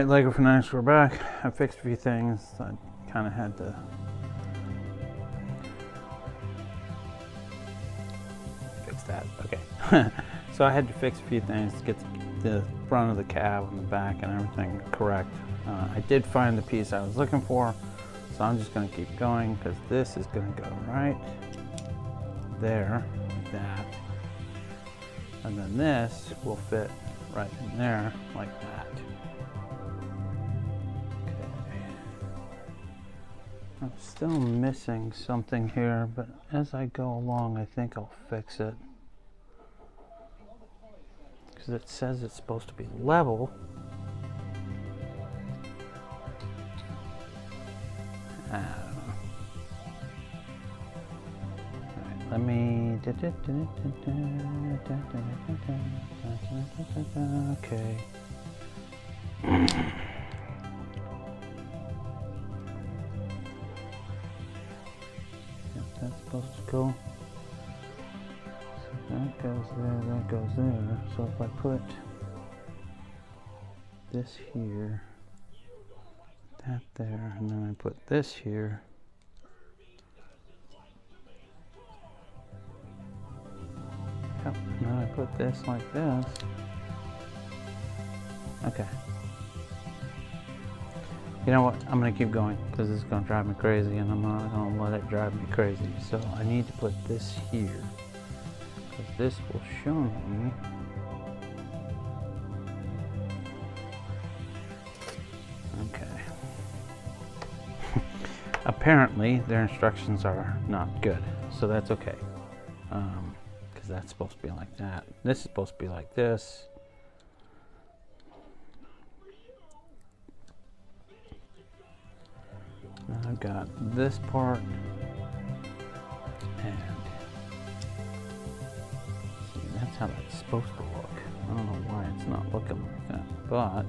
Lego Fanatics, we're back. I fixed a few things. I kind of had to fix that. Okay. So I had to fix a few things to get the front of the cab and the back and everything correct. I did find the piece I was looking for, so I'm just going to keep going because this is going to go right there, like that. And then this will fit right in there, like that. Okay. I'm still missing something here, but as I go along, I think I'll fix it. Because it says it's supposed to be level. I don't know. Alright, let me... Okay. That's supposed to go. So that goes there, that goes there. So if I put this here, that there, and then I put this here. Yep, and then I put this like this. Okay. You know what? I'm going to keep going because it's going to drive me crazy and I'm not going to let it drive me crazy. So I need to put this here because this will show me okay. Apparently their instructions are not good, so that's okay. Because that's supposed to be like that. This is supposed to be like this. Now I've got this part, and see, that's how that's supposed to look. I don't know why it's not looking like that, but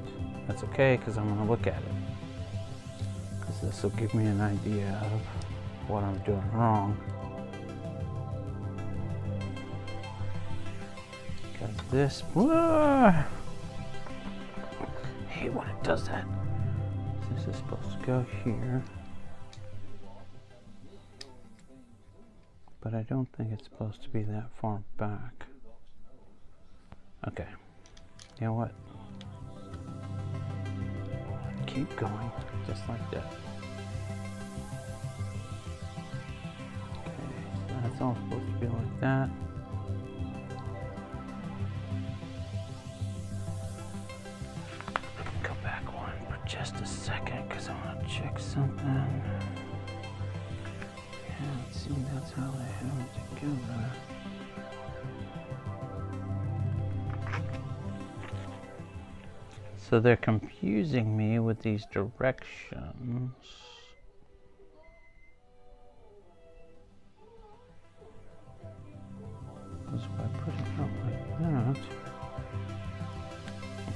that's okay because I'm going to look at it. Because this will give me an idea of what I'm doing wrong. Because this, whoa, I hate when it does that. This is supposed to go here. But I don't think it's supposed to be that far back. Okay. You know what? Keep going, just like that. Okay, so that's all supposed to be like that. Go back one for just a second, because I want to check something. See, that's how they have it together. So they're confusing me with these directions. Because if I put it out like that...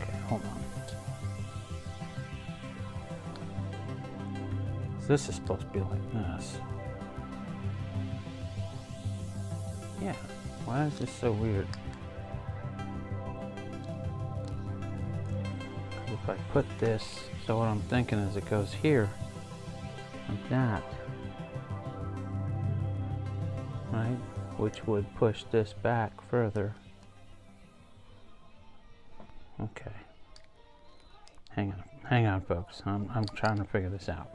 Okay, hold on. So this is supposed to be like this. Yeah, why is this so weird? Because if I put this, so what I'm thinking is it goes here, like that, right? Which would push this back further. Okay. Hang on, folks. I'm trying to figure this out.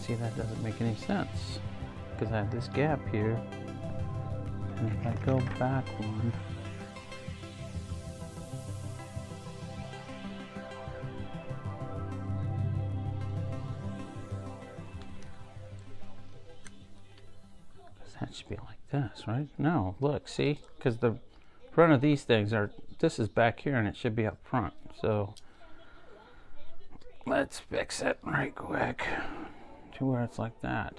See, that doesn't make any sense because I have this gap here, and if I go back one, that should be like this, right? No, look, see, because the front of these things are, this is back here and it should be up front, so let's fix it right quick to where it's like that.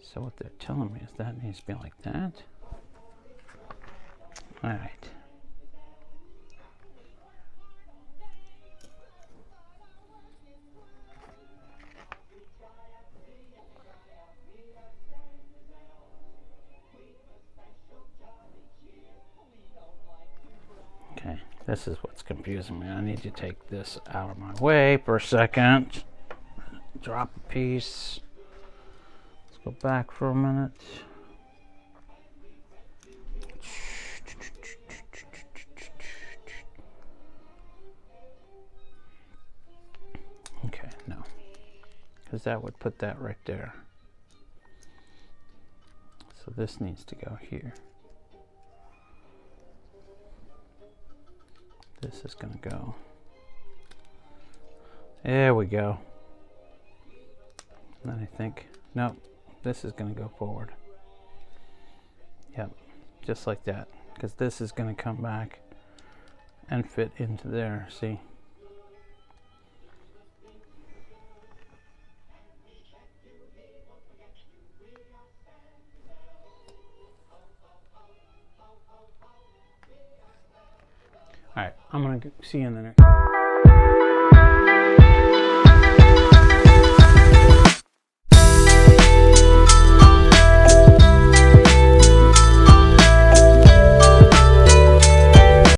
So what they're telling me is that needs to be like that. Alright. This is what's confusing me. I need to take this out of my way for a second. Drop a piece. Let's go back for a minute. Okay, no. Because that would put that right there. So this needs to go here. This is going to go. There we go. And then I think, nope, this is going to go forward. Yep, just like that. Because this is going to come back and fit into there, see? All right, I'm going to see you in the next.